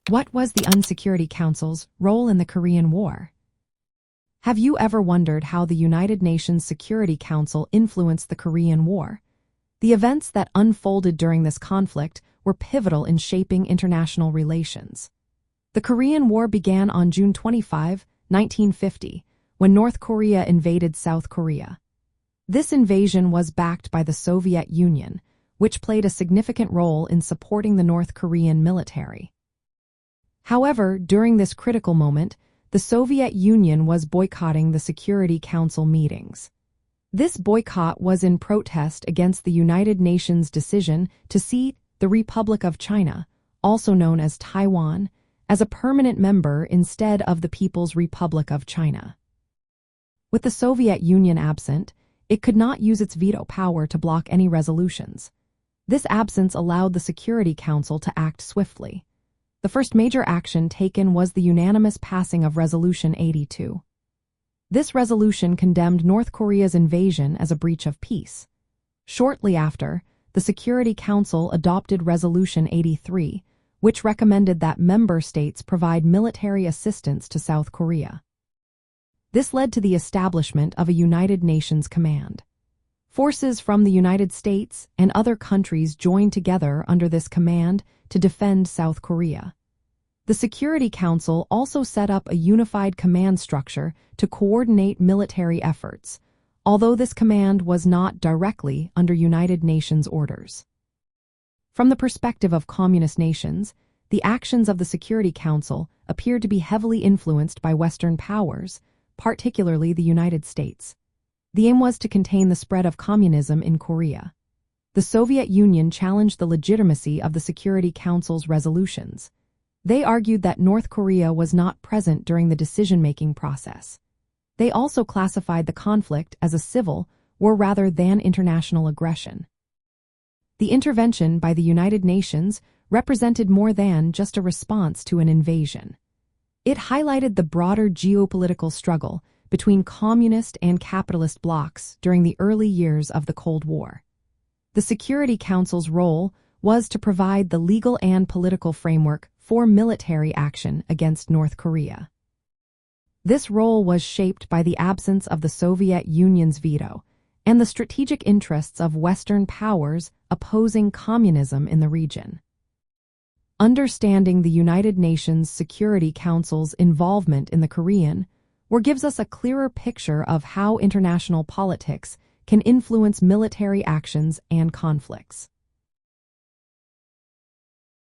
What was the UN Security Council's role in the Korean War? Have you ever wondered how the United Nations Security Council influenced the Korean War? The events that unfolded during this conflict were pivotal in shaping international relations. The Korean War began on June 25, 1950, when North Korea invaded South Korea. This invasion was backed by the Soviet Union, which played a significant role in supporting the North Korean military. However, during this critical moment, the Soviet Union was boycotting the Security Council meetings. This boycott was in protest against the United Nations' decision to seat the Republic of China, also known as Taiwan, as a permanent member instead of the People's Republic of China. With the Soviet Union absent, it could not use its veto power to block any resolutions. This absence allowed the Security Council to act swiftly. The first major action taken was the unanimous passing of Resolution 82. This resolution condemned North Korea's invasion as a breach of peace. Shortly after, the Security Council adopted Resolution 83, which recommended that member states provide military assistance to South Korea. This led to the establishment of a United Nations command. Forces from the United States and other countries joined together under this command to defend South Korea. The Security Council also set up a unified command structure to coordinate military efforts, although this command was not directly under United Nations orders. From the perspective of communist nations, the actions of the Security Council appeared to be heavily influenced by Western powers, particularly the United States. The aim was to contain the spread of communism in Korea. The Soviet Union challenged the legitimacy of the Security Council's resolutions. They argued that North Korea was not present during the decision-making process. They also classified the conflict as a civil war rather than international aggression. The intervention by the United Nations represented more than just a response to an invasion. It highlighted the broader geopolitical struggle between communist and capitalist blocs during the early years of the Cold War. The Security Council's role was to provide the legal and political framework for military action against North Korea. This role was shaped by the absence of the Soviet Union's veto and the strategic interests of Western powers opposing communism in the region. Understanding the United Nations Security Council's involvement in the Korean War gives us a clearer picture of how international politics can influence military actions and conflicts.